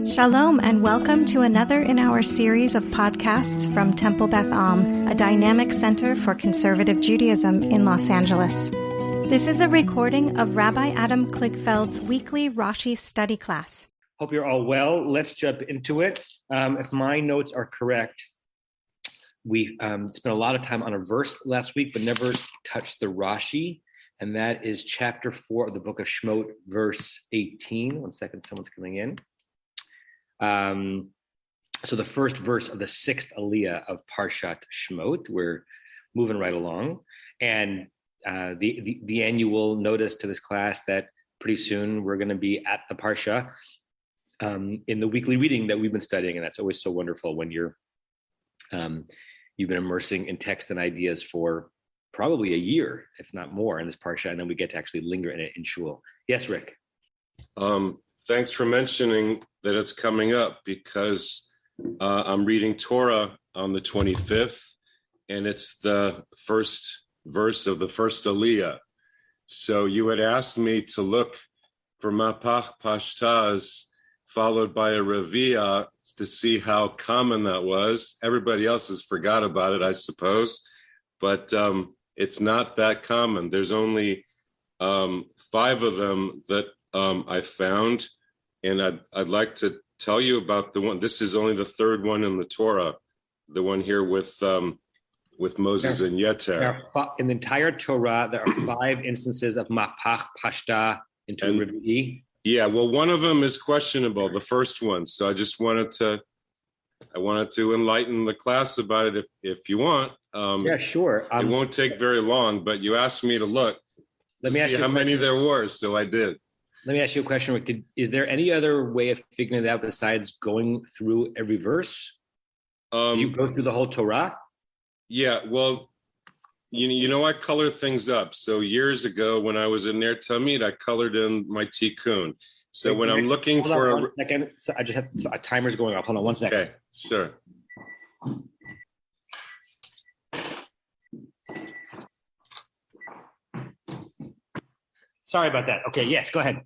Shalom and welcome to another in our series of podcasts from Temple Beth Am, a dynamic center for conservative Judaism in Los Angeles. This is a recording of Rabbi Adam Kligfeld's weekly Rashi study class. Hope you're all well. Let's jump into it. If my notes are correct, we spent a lot of time on a verse last week, but never touched the Rashi, and that is chapter 4 of the book of Shemot, verse 18. One second, someone's coming in. So the first verse of the sixth aliyah of Parshat Shemot, we're moving right along. And the annual notice to this class that pretty soon we're going to be at the Parsha in the weekly reading that we've been studying. And that's always so wonderful when you've been immersing in text and ideas for probably a year, if not more, in this Parsha. And then we get to actually linger in it in shul. Yes, Rick. Thanks for mentioning that it's coming up, because I'm reading Torah on the 25th, and it's the first verse of the first aliyah. So you had asked me to look for Mapach Pashtaz followed by a Revia to see how common that was. Everybody else has forgot about it, I suppose, but it's not that common. There's only 5 of them that I found, and I'd like to tell you about the one. This is only the third one in the Torah, the one here with Moses and Yeter. In the entire Torah, there are 5 instances of Mapach Pashta into Revi'i. Yeah, well, one of them is questionable, the first one. So I just wanted to enlighten the class about it if you want. Yeah, sure. It won't take very long, but you asked me to look. Let me ask you how many there were, so I did. Let me ask you a question, Rick. Is there any other way of figuring it out besides going through every verse? Did you go through the whole Torah? Yeah, well, you know, I color things up. So years ago, when I was in Ner Tamid, I colored in my tikkun. So wait, when I'm looking for one second. So I just have a timer's going off. Hold on 1 second. Okay, sure. Sorry about that. Okay, yes, go ahead.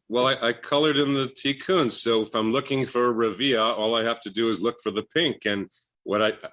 Well, I colored in the tikkun. So if I'm looking for a Revia, all I have to do is look for the pink. And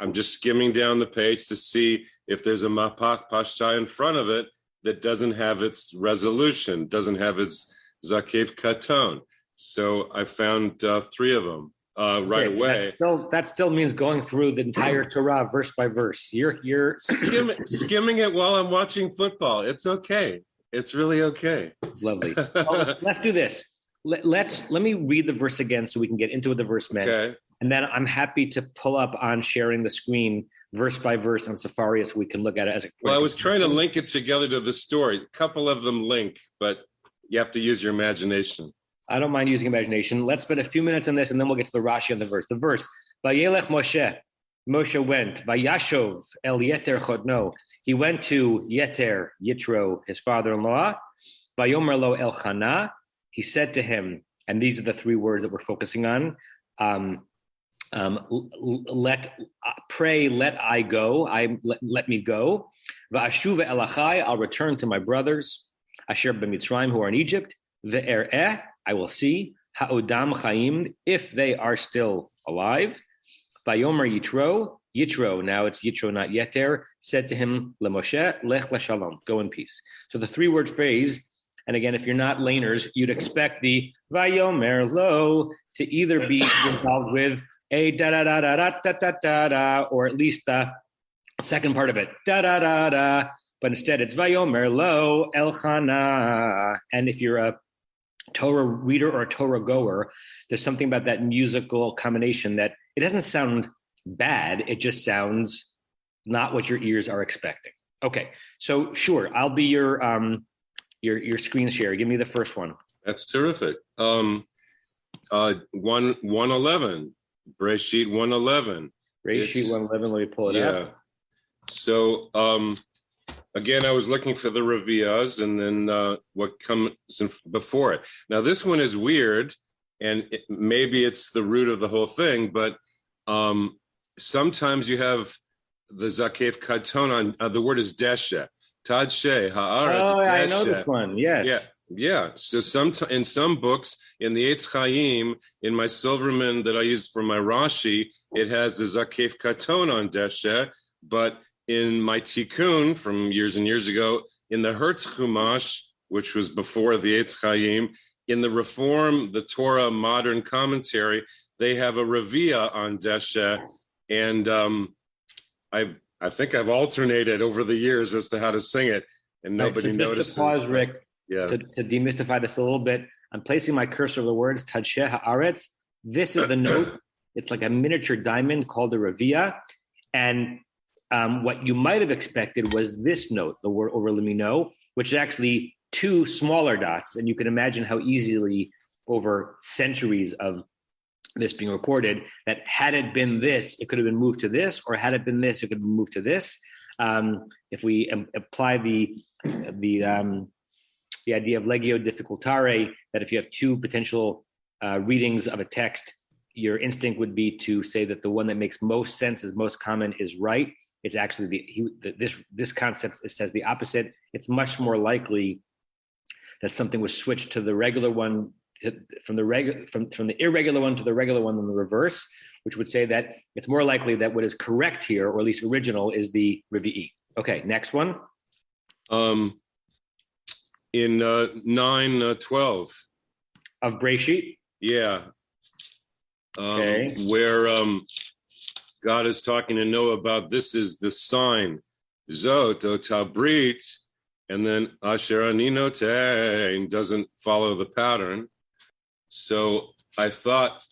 I'm just skimming down the page to see if there's a Mapach Pashta in front of it that doesn't have its resolution, doesn't have its Zakev Katon. So I found 3 of them right away. That still means going through the entire Torah verse by verse. You're skimming it while I'm watching football. It's okay. It's really okay. Lovely. Well, let's do this. Let me read the verse again so we can get into what the verse meant. Okay. And then I'm happy to pull up on sharing the screen verse by verse on Safari so we can look at it as a quick. Well, I was trying to link it together to the story. A couple of them link, but you have to use your imagination. I don't mind using imagination. Let's spend a few minutes on this, and then we'll get to the Rashi on the verse. The verse, Vayelech Moshe. Moshe went. Vayashov el Yeter Chodno. He went to Yeter, Yitro, his father-in-law. Vayomer lo Elchana. He said to him, and these are the 3 words that we're focusing on. Let I go. Let me go. Va'ashuva elachai. I'll return to my brothers. Asher b'Mitzrayim, who are in Egypt. Ve'ereh. I will see. Ha'odam chaim, if they are still alive. Vayomer Yitro. Yitro, now it's Yitro, not Yeter, said to him, LeMoshe, Lech LeShalom, go in peace. So the 3-word phrase, and again, if you're not laners, you'd expect the Vayomer Lo to either be involved with a da-da-da-da-da-da-da-da, or at least the second part of it, da-da-da-da, but instead it's Vayomer Lo Elchana. And if you're a Torah reader or a Torah goer, there's something about that musical combination that it doesn't sound bad, it just sounds not what your ears are expecting. Okay, so sure, I'll be your screen share. Give me the first one. That's terrific. 111, Breshit 111. Breshit 111. Let me pull it up. So again, I was looking for the Revias, and then what comes before it. Now this one is weird, and maybe it's the root of the whole thing, but sometimes you have the Zakev Katon on, the word is Deshe. Tadshe, Haaretz, Oh, Deshe. I know this one, yes. Yeah, Yeah. So in some books, in the Eitz Chaim, in my Silverman that I use for my Rashi, it has the Zakef Katon on Deshe, but in my Tikkun from years and years ago, in the Hertz Chumash, which was before the Eitz Chaim, in the Reform, the Torah Modern Commentary, they have a Revia on Deshe, and I think I've alternated over the years as to how to sing it, and nobody notices. Just to pause, Rick, yeah. to demystify this a little bit, I'm placing my cursor over the words Tadsheh Haaretz. This is the note. It's like a miniature diamond called a Revia, and what you might have expected was this note, the word over limino, which is actually two smaller dots, and you can imagine how easily over centuries of this being recorded, that had it been this, it could have been moved to this, or had it been this, it could have been moved to this. If we apply the idea of legio difficultare, that if you have two potential readings of a text, your instinct would be to say that the one that makes most sense, is most common, is right. It's actually this concept says the opposite. It's much more likely that something was switched to the regular one, from the irregular one to the regular one, than the reverse, which would say that it's more likely that what is correct here, or at least original, is the Revi'i. Okay, next one. In 9:12 of Breshit. Yeah. Okay. Where God is talking to Noah about this is the sign, Zot o Tabrit, and then Asher Ani Notein doesn't follow the pattern. So I thought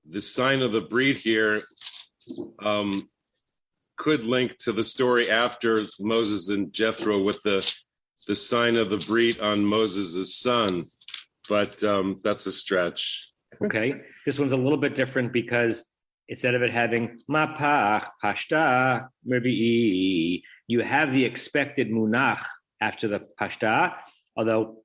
the sign of the breed here could link to the story after Moses and Jethro with the sign of the breed on Moses' son, but that's a stretch. Okay, this one's a little bit different because instead of it having mapach, pashta, merbi'i, you have the expected munach after the pashta, although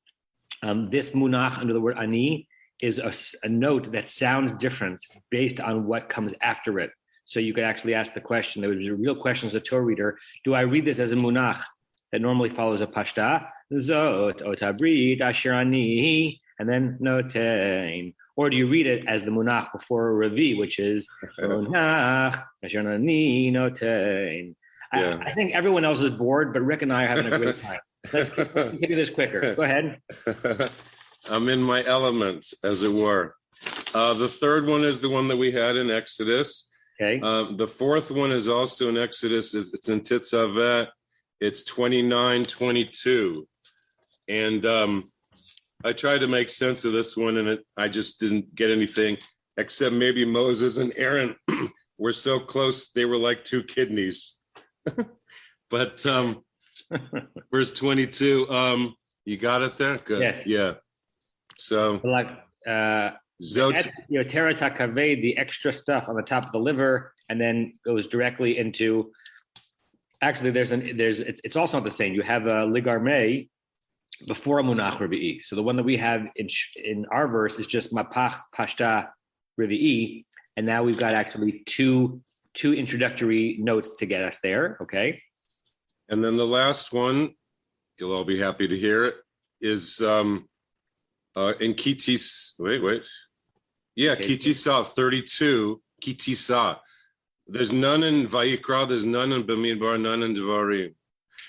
this munach under the word ani is a note that sounds different based on what comes after it. So you could actually ask the question, there would be a real question as a Torah reader, do I read this as a munach that normally follows a pashta, zot otabrit asher ani, and then notein? Or do you read it as the munach before a revi, which is munach asher ani notein? Yeah. I think everyone else is bored, but Rick and I are having a great time. Let's continue this quicker. Go ahead. I'm in my element, as it were. The third one is the one that we had in Exodus. Okay. The fourth one is also in Exodus. It's in Titzavet. It's 29:22. And I tried to make sense of this one, and I just didn't get anything, except maybe Moses and Aaron were so close, they were like two kidneys. But verse 22, you got it there? Good. Yes. Yeah. So like Terat HaKaved, the extra stuff on the top of the liver, and then goes directly into. Actually, it's also not the same. You have a ligarmei before a munach revi'i. So the one that we have in our verse is just mapach pashta revi'i, and now we've got actually two introductory notes to get us there. Okay. And then the last one, you'll all be happy to hear it, is in Kitis. Wait. Yeah, okay. Kitisa 32. Kitisa. There's none in Vayikra. There's none in Bamidbar. None in Devarim.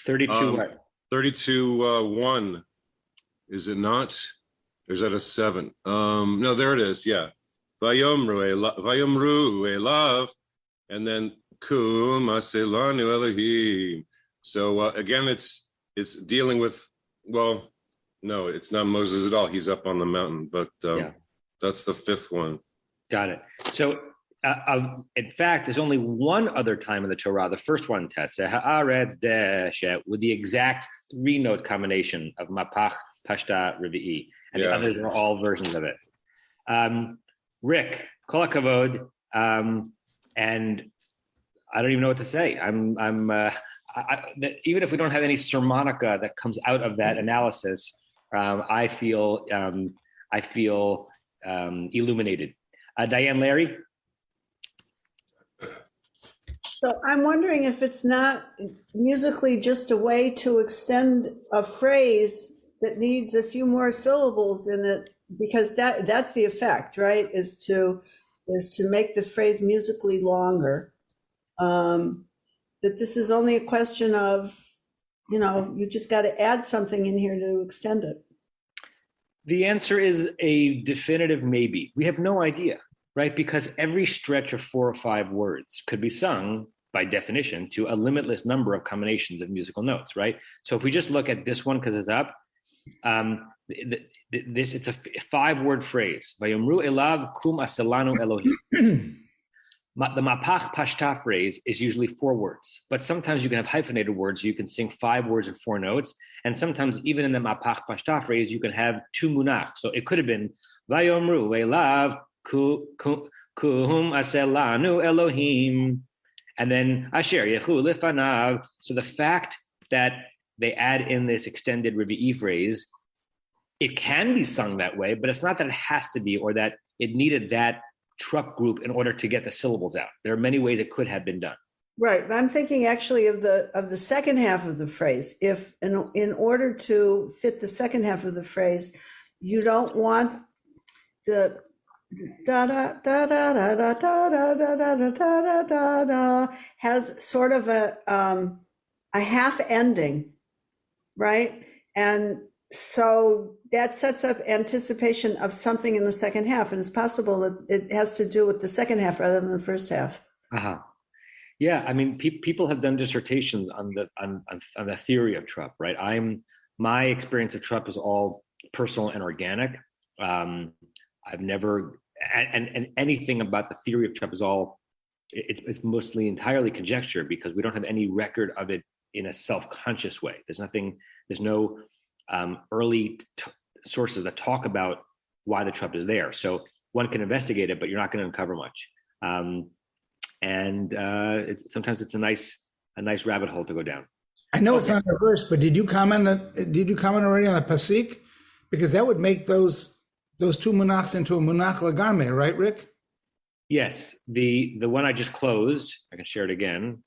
32 what? 32:1. Is it not? Or is that a 7? No, there it is. Yeah. Vayomru elav, and then kum aselanu Elohim. So again, it's dealing with, well, no, it's not Moses at all. He's up on the mountain, but that's the fifth one. Got it. So in fact, there's only one other time in the Torah, the first one, Tetzeh Haaretz Deshet, with the exact 3-note combination of Mapach, Pashta, Revi'i, and the others are all versions of it. Rick, Kol HaKavod, and I don't even know what to say. Even if we don't have any sermonica that comes out of that analysis, I feel illuminated. Diane Larry? So I'm wondering if it's not musically just a way to extend a phrase that needs a few more syllables in it, because that's the effect, right? Is to make the phrase musically longer. That this is only a question of, you just got to add something in here to extend it. The answer is a definitive maybe. We have no idea, right? Because every stretch of 4 or 5 words could be sung by definition to a limitless number of combinations of musical notes, right? So if we just look at this one, because it's up, it's a 5-word phrase. Vayomru elav kum aselanu Elohim. The mapach pashta phrase is usually 4 words, but sometimes you can have hyphenated words. You can sing 5 words in 4 notes. And sometimes even in the mapach pashta phrase, you can have 2 munach. So it could have been vayomru elav kum aselanu Elohim. And then asher yechu lifanav. So the fact that they add in this extended Revi'i phrase, it can be sung that way, but it's not that it has to be, or that it needed that truck group in order to get the syllables out. There are many ways it could have been done. Right. I'm thinking actually of the second half of the phrase. If in order to fit the second half of the phrase, you don't want the da da da da da da da da da da da da da has sort of a half ending, right? And so that sets up anticipation of something in the second half, and it's possible that it has to do with the second half rather than the first half. Yeah, I mean, people have done dissertations on the theory of trup, right? My experience of trup is all personal and organic. I've never and anything about the theory of trup is all it's mostly entirely conjecture, because we don't have any record of it in a self-conscious way. There's no early sources that talk about why the trup is there. So one can investigate it, but you're not going to uncover much. Sometimes it's a nice rabbit hole to go down. I know it's not a verse, but did you comment already on the pasik? Because that would make those 2 munachs into a munach lagarme, right, Rick? Yes, the one I just closed, I can share it again.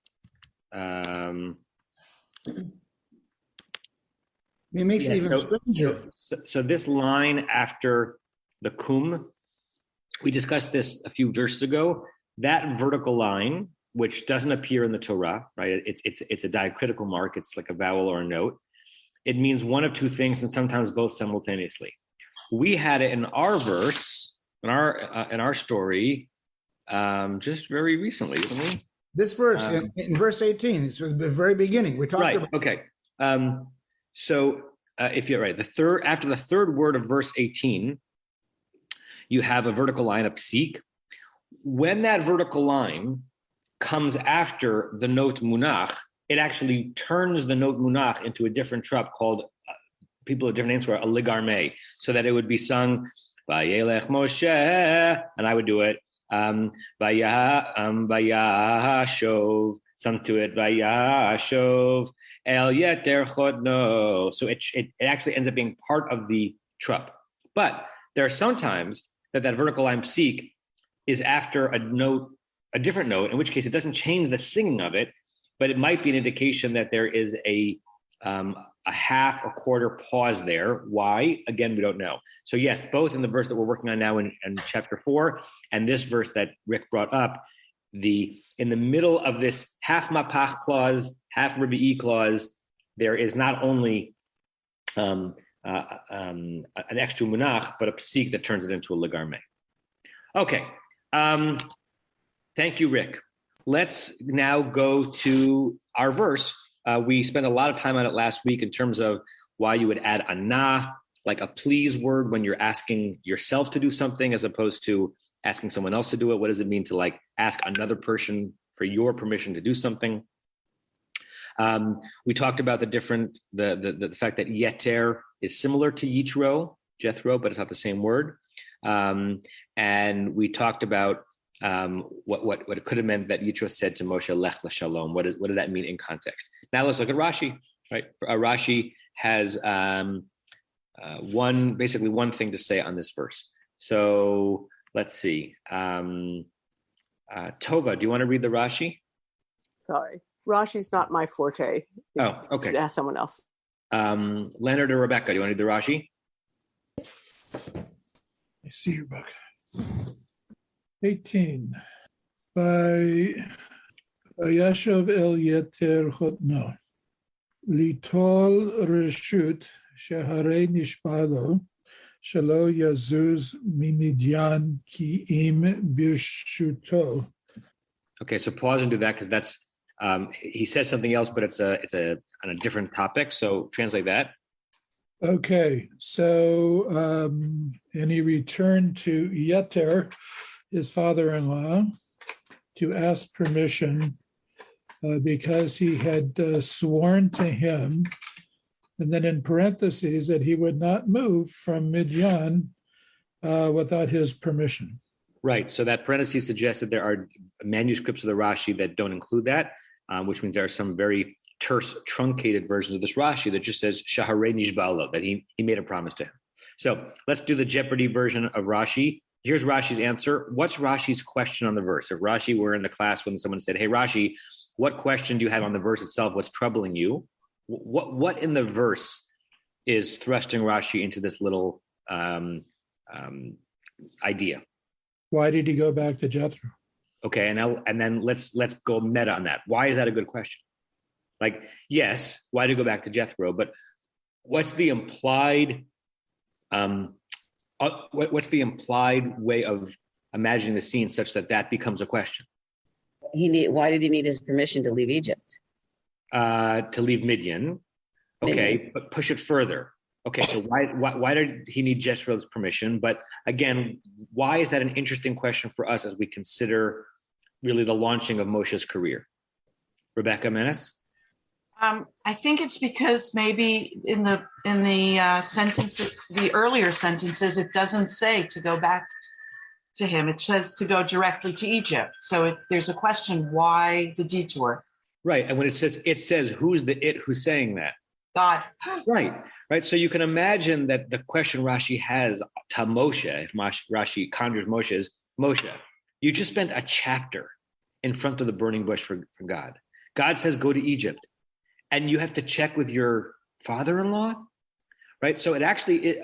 It makes it even stranger. So this line after the kum, we discussed this a few verses ago. That vertical line, which doesn't appear in the Torah, right? It's a diacritical mark. It's like a vowel or a note. It means one of 2 things, and sometimes both simultaneously. We had it in our verse, in our story, just very recently, didn't we? This verse in verse 18, it's at the very beginning. We talked about. Okay. So if you're right, after the 3rd word of verse 18, you have a vertical line, a psik. When that vertical line comes after the note munach, it actually turns the note munach into a different trup called, people have different names for it, a ligarme, so that it would be sung, Vayelech Moshe, and I would do it, Vayashov, some to it, Vayashov, El Yeter Chodno. So it actually ends up being part of the trup. But there are sometimes that vertical line psik is after a different note, in which case it doesn't change the singing of it, but it might be an indication that there is a half or quarter pause there. Why? Again, we don't know. So yes, both in the verse that we're working on now in chapter 4 and this verse that Rick brought up, in the middle of this half mapach clause, half Revi'i clause, there is not only an extra munach, but a psik that turns it into a ligarme. Okay. Thank you, Rick. Let's now go to our verse. We spent a lot of time on it last week in terms of why you would add a na, like a please word, when you're asking yourself to do something as opposed to asking someone else to do it. What does it mean to like ask another person for your permission to do something? We talked about the fact that yeter is similar to Jethro, but it's not the same word. And we talked about what it could have meant that Yitro said to Moshe, Lech LaShalom. What did that mean in context? Now let's look at Rashi. Right, Rashi has one thing to say on this verse. So let's see. Tova, do you want to read the Rashi? Sorry, Rashi's not my forte. Oh, okay. Ask someone else. Leonard or Rebecca, do you want to do the Rashi? I see your book. 18. By Yashav El Yeter Chotno, Litol Reshut Sheharei Nishbalo, Shalo Yazuz Mimidyan Ki Im Birshuto. Okay, so pause and do that because that's he says something else, but it's on a different topic. So translate that. Okay, so and he returned to Yeter, his father-in-law, to ask permission because he had sworn to him, and then in parentheses that he would not move from Midian without his permission. Right. So that parentheses suggests that there are manuscripts of the Rashi that don't include that, which means there are some very terse, truncated versions of this Rashi that just says Shaharei Nishbalo, that he made a promise to him. So let's do the Jeopardy version of Rashi. Here's Rashi's answer. What's Rashi's question on the verse? If Rashi were in the class when someone said, hey, Rashi, what question do you have on the verse itself? What's troubling you? What in the verse is thrusting Rashi into this little idea? Why did he go back to Jethro? Okay, and then let's go meta on that. Why is that a good question? Like, yes, why do you go back to Jethro? But what's the implied way of imagining the scene such that becomes a question? Why did he need his permission to leave Egypt? To leave Midian. Okay, but push it further. Okay, so why did he need Jethro's permission? But again, why is that an interesting question for us as we consider really the launching of Moshe's career? Rebecca Menace? I think it's because maybe in the sentences, the earlier sentences, it doesn't say to go back to him. It says to go directly to Egypt. So there's a question, why the detour? Right. And when it says who's the it who's saying that? God. Right. So you can imagine that the question Rashi has to Moshe, if Rashi conjures Moshe, is Moshe, you just spent a chapter in front of the burning bush for God. God says, go to Egypt. And you have to check with your father-in-law, right? So it actually,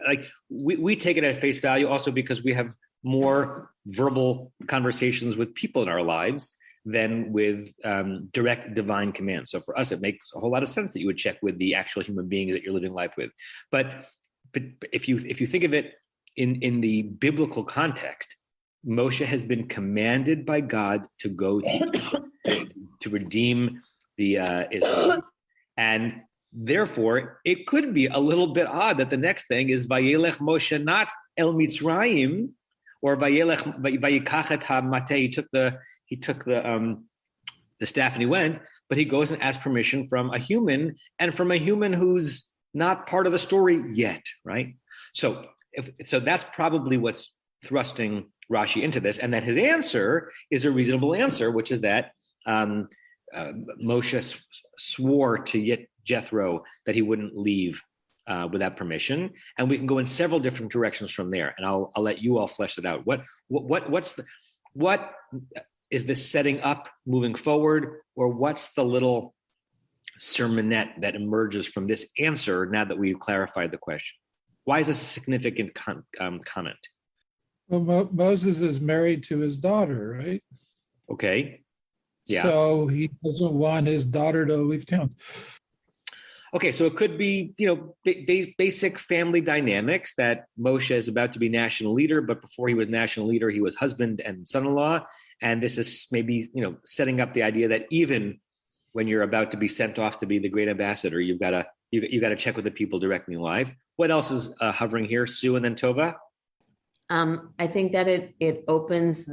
we take it at face value also because we have more verbal conversations with people in our lives than with direct divine commands. So for us, it makes a whole lot of sense that you would check with the actual human beings that you're living life with. But if you think of it in the biblical context, Moshe has been commanded by God to go to redeem the Israel. And therefore, it could be a little bit odd that the next thing is Vayelech Moshe not El Mitzrayim or Vayikach et HaMateh. He took the staff and he went, but he goes and asks permission from a human and from a human who's not part of the story yet, right? So that's probably what's thrusting Rashi into this, and that his answer is a reasonable answer, which is that Moshe swore to Jethro that he wouldn't leave without permission, and we can go in several different directions from there. And I'll let you all flesh it out. What is this setting up moving forward, or what's the little sermonette that emerges from this answer now that we've clarified the question? Why is this a significant comment? Well, Moses is married to his daughter, right? Okay. Yeah. So he doesn't want his daughter to leave town. Okay, so it could be, basic family dynamics that Moshe is about to be national leader, but before he was national leader, he was husband and son-in-law. And this is maybe, setting up the idea that even when you're about to be sent off to be the great ambassador, you've got to check with the people directly in life. What else is hovering here, Sue and then Tova? I think that it opens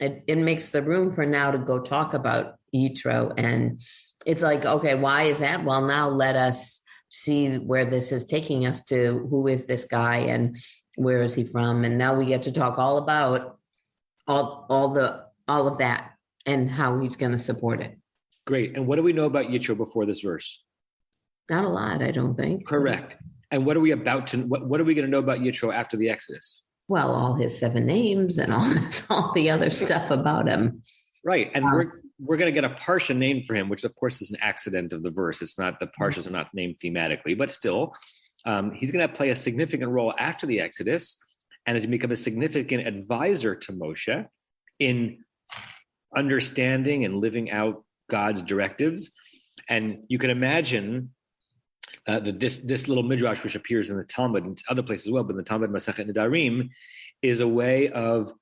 it makes the room for now to go talk about Yitro. And it's like, okay, why is that? Well, now let us see where this is taking us to. Who is this guy and where is he from? And now we get to talk all about all of that and how he's going to support it. Great. And what do we know about Yitro before this verse? Not a lot, I don't think. Correct. And what are we going to know about Yitro after the Exodus? Well, all his 7 names and all the other stuff about him. Right. And we're going to get a parsha named for him, which of course is an accident of the verse. It's not, the parshas are not named thematically, but still, he's going to play a significant role after the Exodus, and to become a significant advisor to Moshe in understanding and living out God's directives. And you can imagine that this little midrash, which appears in the Talmud and other places as well, but in the Talmud Masechet Nedarim, is a way of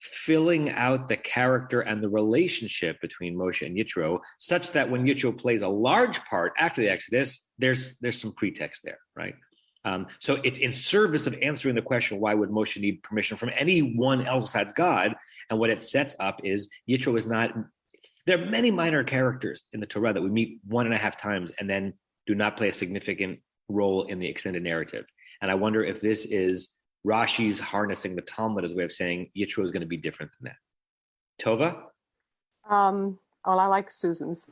filling out the character and the relationship between Moshe and Yitro, such that when Yitro plays a large part after the Exodus, there's some pretext there, right? So it's in service of answering the question, why would Moshe need permission from anyone else besides God? And what it sets up is Yitro is not, there are many minor characters in the Torah that we meet 1.5 times and then do not play a significant role in the extended narrative. And I wonder if this is Rashi's harnessing the Talmud as a way of saying Yitro is going to be different than that. Tova? Well, I like Susan's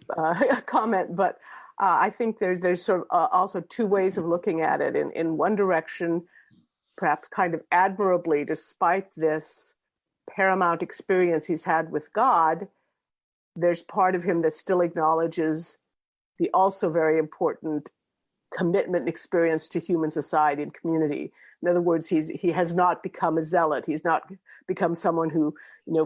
comment, but I think there's sort of also two ways of looking at it. In one direction, perhaps kind of admirably, despite this paramount experience he's had with God, there's part of him that still acknowledges the also very important commitment and experience to human society and community. In other words, he has not become a zealot. He's not become someone who,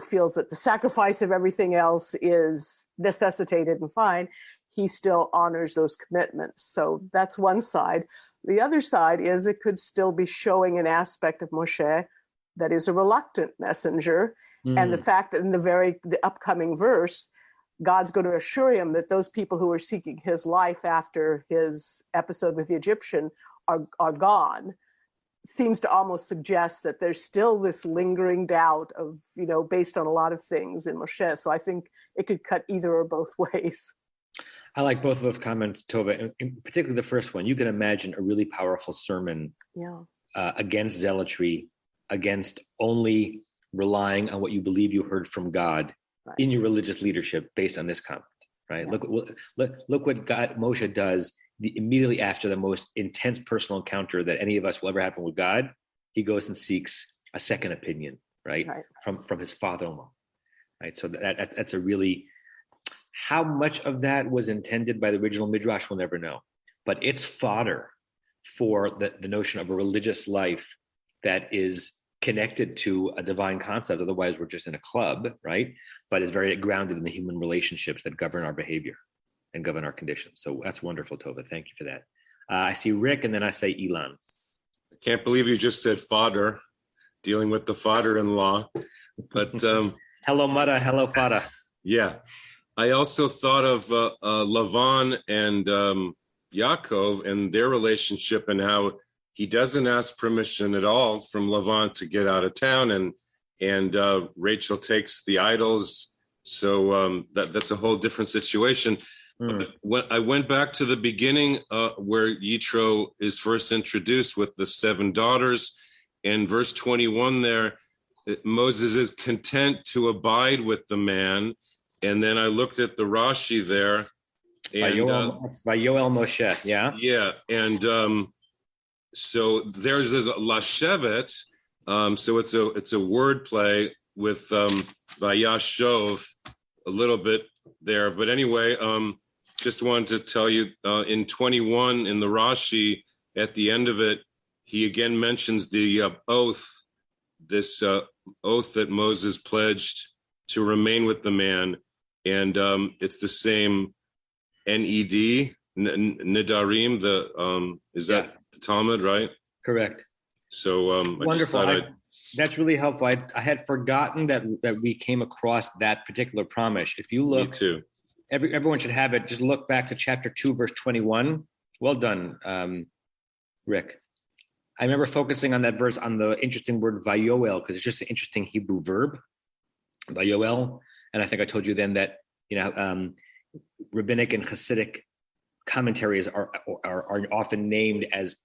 feels that the sacrifice of everything else is necessitated and fine. He still honors those commitments. So that's one side. The other side is it could still be showing an aspect of Moshe that is a reluctant messenger. And the fact that in the upcoming verse, God's going to assure him that those people who are seeking his life after his episode with the Egyptian are gone, seems to almost suggest that there's still this lingering doubt of, based on a lot of things in Moshe. So I think it could cut either or both ways. I like both of those comments, Tova, and particularly the first one. You can imagine a really powerful sermon against zealotry, against only relying on what you believe you heard from God in your religious leadership based on this comment, right? Yeah. Look what Moshe does immediately after the most intense personal encounter that any of us will ever have with God. He goes and seeks a second opinion, right? From his father-in-law, right? So that's a really, how much of that was intended by the original Midrash, we'll never know. But it's fodder for the notion of a religious life that is connected to a divine concept. Otherwise, we're just in a club, right? But it's very grounded in the human relationships that govern our behavior and govern our conditions. So that's wonderful, Tova. Thank you for that. I see Rick, and then I say Elon. I can't believe you just said fodder, dealing with the father-in-law. But hello, Mada. Hello, Fada. Yeah. I also thought of Lavan and Yaakov and their relationship, and how he doesn't ask permission at all from Lavan to get out of town, and Rachel takes the idols. So that's a whole different situation. When I went back to the beginning where Yitro is first introduced with the 7 daughters, and verse 21 there, Moses is content to abide with the man. And then I looked at the Rashi there. By Yoel Moshe, yeah? Yeah, and so there's this Lashevet, so it's a word play with Vayashov a little bit there. But anyway, just wanted to tell you in 21 in the Rashi, at the end of it, he again mentions the oath, this oath that Moses pledged to remain with the man. And it's the same Ned, Nedarim, is that the Talmud, right? Correct. So wonderful. That's really helpful. I had forgotten that we came across that particular promise. If you look, me too. Everyone should have it. Just look back to chapter 2, verse 21. Well done, Rick. I remember focusing on that verse, on the interesting word vayoel, because it's just an interesting Hebrew verb, vayoel. And I think I told you then that rabbinic and Hasidic commentaries are often named as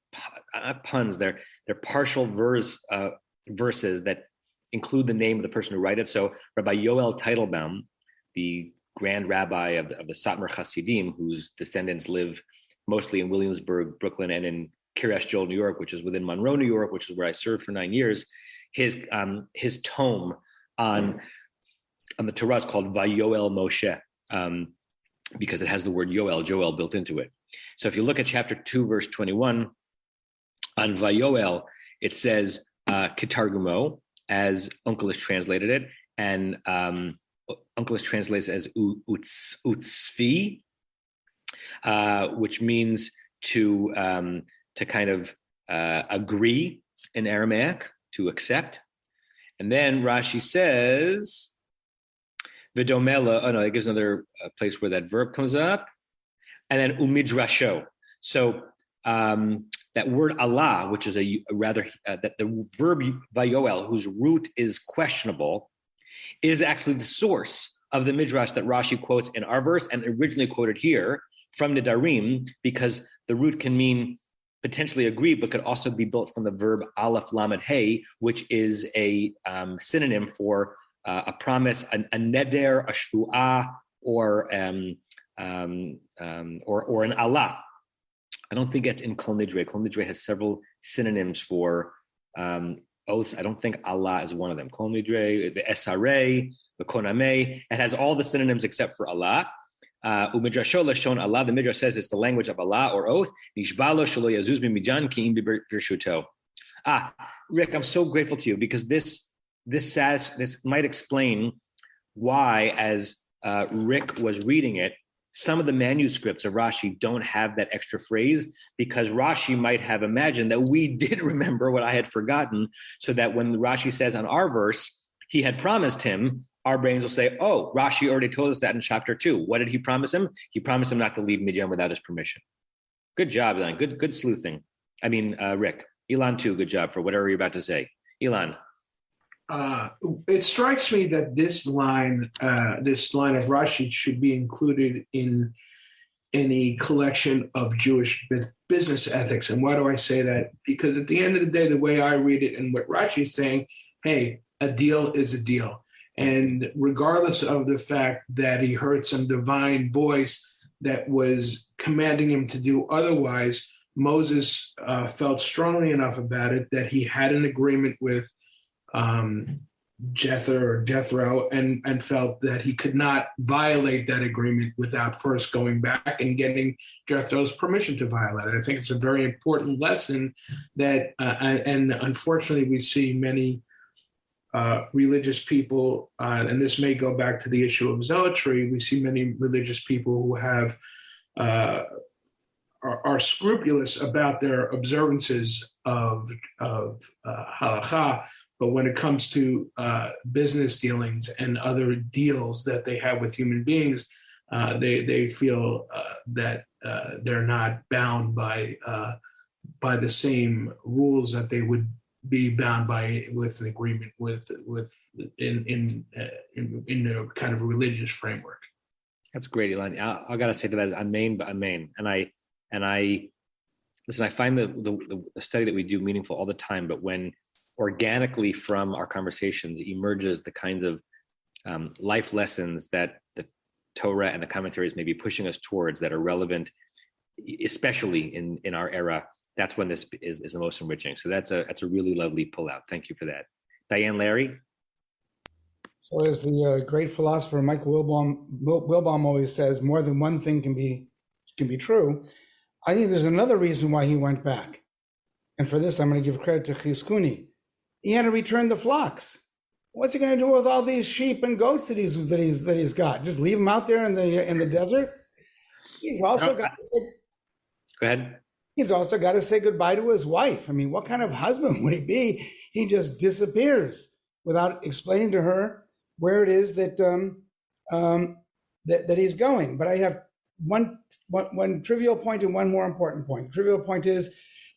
not puns. They're partial verses that include the name of the person who wrote it. So Rabbi Yoel Teitelbaum, the grand rabbi of the Satmar Hasidim, whose descendants live mostly in Williamsburg, Brooklyn, and in Kiryas Joel, New York, which is within Monroe, New York, which is where I served for 9 years. His tome on the Torah is called Vayoel Moshe, because it has the word Joel built into it. So if you look at chapter 2, verse 21, on Vayoel, it says Kitargumo, as Onkelos translated it, and Onkelos translates as utzvi, which means to kind of agree in Aramaic, to accept. And then Rashi says, Vidomela, it gives another place where that verb comes up. And then umidrasho. So that word Allah, which is a rather, that the verb vayoel, whose root is questionable, is actually the source of the midrash that Rashi quotes in our verse and originally quoted here from Nedarim, because the root can mean potentially agree, but could also be built from the verb aleph lamed hey, which is a synonym for a promise, a neder, a shvu'ah, or an Allah. I don't think it's in Kol Nidre. Kol Nidre has several synonyms for oaths. I don't think Allah is one of them. Kol Nidre, the SRA, the Koname, it has all the synonyms except for Allah. Umidrasho lashon Allah, the Midrash says it's the language of Allah or oath. Nishbalo shelo yazuz b'mijan ki im b'birshuto. Rick, I'm so grateful to you, because this might explain why, as Rick was reading it, some of the manuscripts of Rashi don't have that extra phrase, because Rashi might have imagined that we did remember what I had forgotten, so that when Rashi says on our verse, he had promised him, our brains will say, oh, Rashi already told us that in chapter 2. What did he promise him? He promised him not to leave Midian without his permission. Good job, Elon. Good sleuthing. I mean, Rick. Elon, too, good job for whatever you're about to say. Elon. It strikes me that this line of Rashi should be included in any collection of Jewish business ethics. And why do I say that? Because at the end of the day, the way I read it and what Rashi is saying, hey, a deal is a deal. And regardless of the fact that he heard some divine voice that was commanding him to do otherwise, Moses felt strongly enough about it that he had an agreement with Jethro, and felt that he could not violate that agreement without first going back and getting Jethro's permission to violate it. I think it's a very important lesson that, and unfortunately we see many religious people, and this may go back to the issue of zealotry, we see many religious people who have are scrupulous about their observances of halakha, but when it comes to business dealings and other deals that they have with human beings, they feel that they're not bound by the same rules that they would be bound by with an agreement in a kind of religious framework. That's great, Elon. I got to say to that is amen, but amen. And I listen, I find the study that we do meaningful all the time, but when organically from our conversations emerges the kinds of life lessons that the Torah and the commentaries may be pushing us towards that are relevant, especially in our era, that's when this is the most enriching. So that's a really lovely pullout. Thank you for that. Diane, Larry? So as the great philosopher Michael Wilbaum always says, more than one thing can be true. I think there's another reason why he went back. And for this, I'm going to give credit to Chizkuni. He had to return the flocks. What's he going to do with all these sheep and goats that he's got? Just leave them out there in the desert? He's also got to say, go ahead. He's also got to say goodbye to his wife. I mean, what kind of husband would he be? He just disappears without explaining to her where it is that he's going. But I have one trivial point and one more important point. The trivial point is,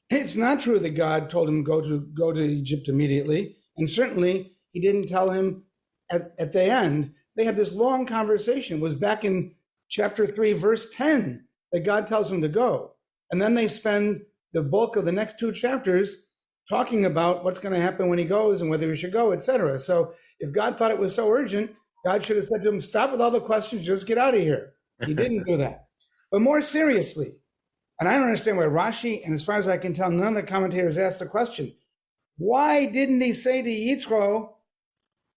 it's not true that God told him go to Egypt immediately, and certainly he didn't tell him at the end. They had this long conversation. It was back in chapter 3, verse 10, that God tells him to go. And then they spend the bulk of the next 2 chapters talking about what's going to happen when he goes and whether he should go, etc. So if God thought it was so urgent, God should have said to him, stop with all the questions, just get out of here. He didn't do that. But more seriously, and I don't understand why Rashi, and as far as I can tell, none of the commentators asked the question, why didn't he say to Yitro,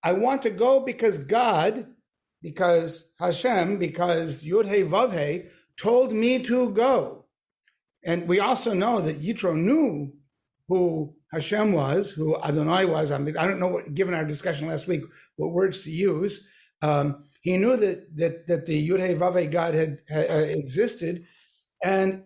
I want to go because God because Yud He Vav He told me to go. And we also know that Yitro knew who Hashem was, who Adonai was. I mean, I don't know what, given our discussion last week, what words to use. He knew that the Yud He Vav He God had existed, and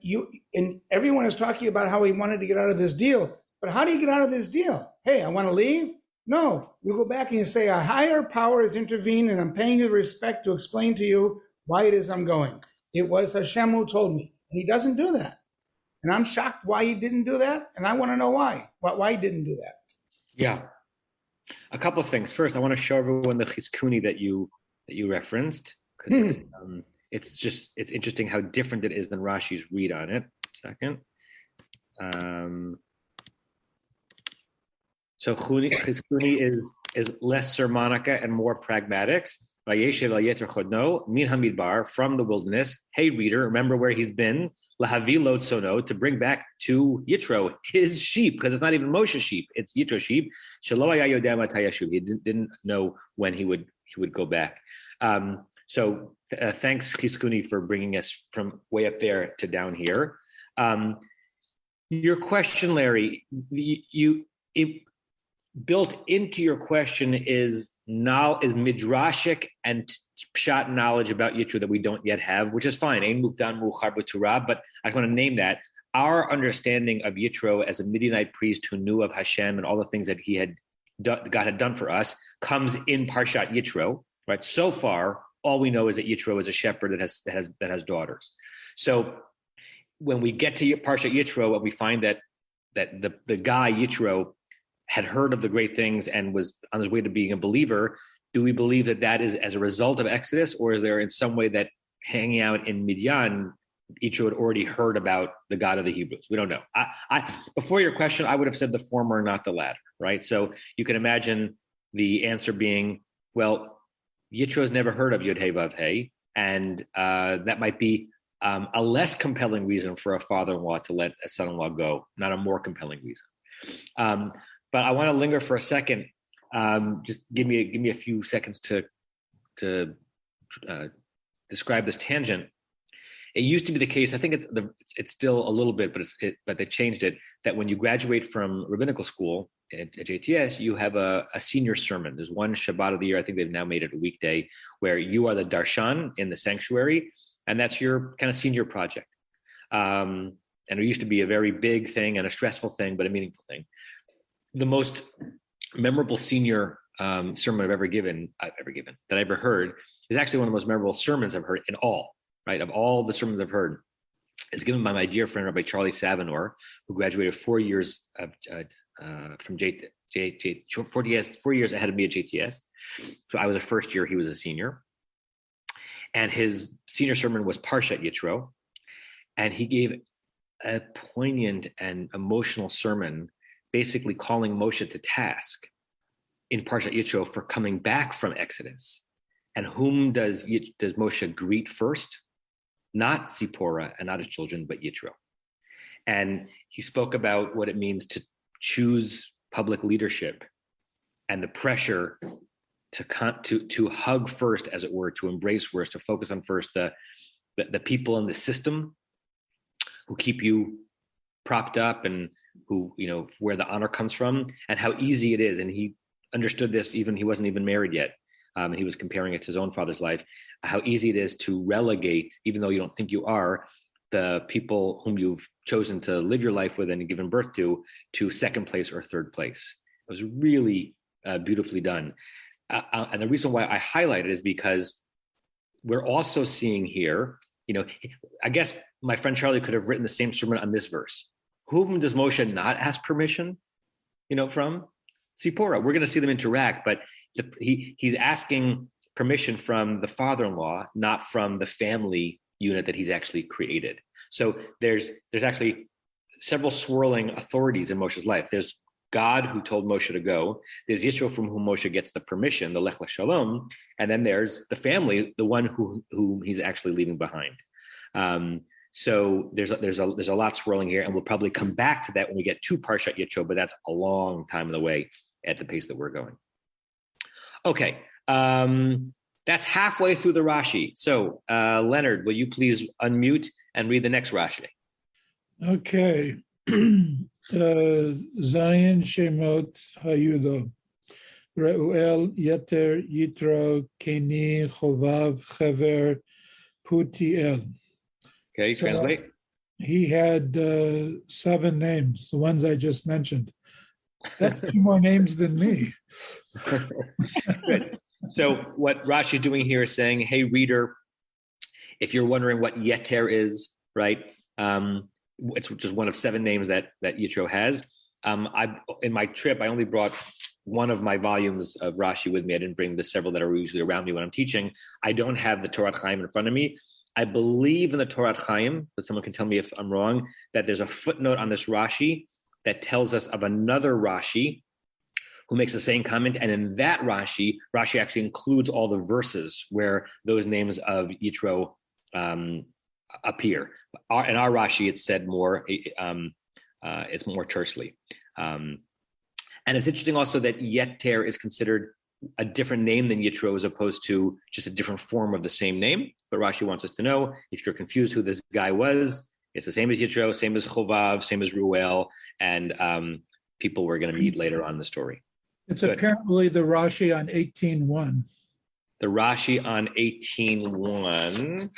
everyone is talking about how he wanted to get out of this deal. But how do you get out of this deal? Hey, I want to leave? No, you go back and you say, a higher power has intervened, and I'm paying you the respect to explain to you why it is I'm going. It was Hashem who told me, and he doesn't do that. And I'm shocked why he didn't do that, and I want to know why he didn't do that. Yeah, a couple of things. First, I want to show everyone the chizkuni that you referenced, because it's interesting how different it is than Rashi's read on it. Second. So chizkuni is less sermonica and more pragmatics. Vayeshev al yeter chodno min hamidbar, from the wilderness. Hey, reader, remember where he's been. Lahavi lo tzono, to bring back to Yitro his sheep, because it's not even Moshe's sheep; it's Yitro's sheep. Shelo haya yodeh matai yashuv. He didn't know when he would go back. So thanks, Chizkuni, for bringing us from way up there to down here. Your question, Larry, built into your question is midrashic and pshat knowledge about Yitro that we don't yet have, which is fine. Ein mukdan muchar b'Torah, but I want to name that. Our understanding of Yitro as a Midianite priest who knew of Hashem and all the things that God had done for us comes in Parshat Yitro, right? So far, all we know is that Yitro is a shepherd that has daughters. So when we get to Parshat Yitro, we find that the guy Yitro had heard of the great things and was on his way to being a believer. Do we believe that is as a result of Exodus, or is there in some way that hanging out in Midian, Yitro had already heard about the God of the Hebrews? We don't know. I before your question, I would have said the former, not the latter, right? So you can imagine the answer being, well, Yitro's never heard of Yud He Vav He, and that might be a less compelling reason for a father-in-law to let a son-in-law go, not a more compelling reason. But I want to linger for a second. Just give me a few seconds to describe this tangent. It used to be the case. I think it's still a little bit, but they changed it. That when you graduate from rabbinical school at JTS, you have a senior sermon. There's one Shabbat of the year. I think they've now made it a weekday where you are the darshan in the sanctuary, and that's your kind of senior project. And it used to be a very big thing and a stressful thing, but a meaningful thing. The most memorable senior sermon I've ever heard is actually one of the most memorable sermons I've heard in all, right? Of all the sermons I've heard, is given by my dear friend, Rabbi Charlie Savinor, who graduated 4 years from 4 years ahead of me at JTS. So I was a first year, he was a senior. And his senior sermon was Parshat Yitro. And he gave a poignant and emotional sermon, basically calling Moshe to task in Parshat Yitro for coming back from Exodus. And whom does Moshe greet first? Not Zipporah and not his children, but Yitro. And he spoke about what it means to choose public leadership and the pressure to hug first, as it were, to embrace first, to focus on first the people in the system who keep you propped up and who, where the honor comes from, and how easy it is. And he understood this, he wasn't even married yet. He was comparing it to his own father's life, how easy it is to relegate, even though you don't think you are, the people whom you've chosen to live your life with and given birth to second place or third place. It was really beautifully done. And the reason why I highlight it is because we're also seeing here, I guess my friend Charlie could have written the same sermon on this verse. Whom does Moshe not ask permission, from? Zipporah. We're going to see them interact, but he's asking permission from the father-in-law, not from the family unit that he's actually created. So there's actually several swirling authorities in Moshe's life. There's God who told Moshe to go. There's Yisro from whom Moshe gets the permission, the Lech LaShalom, and then there's the family, the one who he's actually leaving behind. So there's a lot swirling here, and we'll probably come back to that when we get to Parshat Yitro, but that's a long time in the way at the pace that we're going. Okay, That's halfway through the Rashi. So, Leonard, will you please unmute and read the next Rashi? Okay. Zayin Shemot Hayudo. Reuel, Yeter, Yitro, Keni, Chovav, Chever, Putiel. Okay, So translate. He had 7 names, the ones I just mentioned. That's 2 more names than me. Good. So what Rashi is doing here is saying, hey, reader, if you're wondering what Yeter is, right? It's just one of 7 names that Yitro has. In my trip, I only brought one of my volumes of Rashi with me. I didn't bring the several that are usually around me when I'm teaching. I don't have the Torah Chaim in front of me. I believe in the Torah Chaim, but someone can tell me if I'm wrong, that there's a footnote on this Rashi that tells us of another Rashi who makes the same comment. And in that Rashi actually includes all the verses where those names of Yitro appear. In our Rashi, it's said more, it's more tersely. And it's interesting also that Yeter is considered a different name than Yitro as opposed to just a different form of the same name. But Rashi wants us to know, if you're confused who this guy was, it's the same as Yitro, same as Chovav, same as Ruel, and people we're going to meet later on in the story. It's Good. apparently the Rashi on 18:1. The Rashi on 18:1.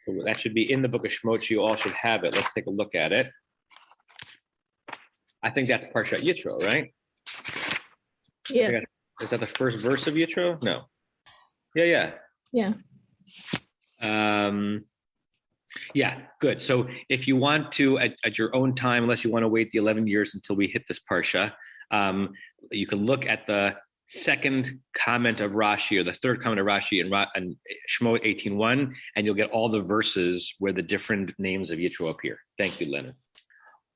So that should be in the book of Shemot. You all should have it. Let's take a look at it. I think that's Parshat Yitro, right? Yeah. Is that the first verse of Yitro? No. Yeah. Yeah, good. So if you want to, at your own time, unless you want to wait the 11 years until we hit this Parsha, you can look at the second comment of Rashi or the third comment of Rashi in Shemot 18:1, and you'll get all the verses where the different names of Yitro appear. Thank you, Leonard.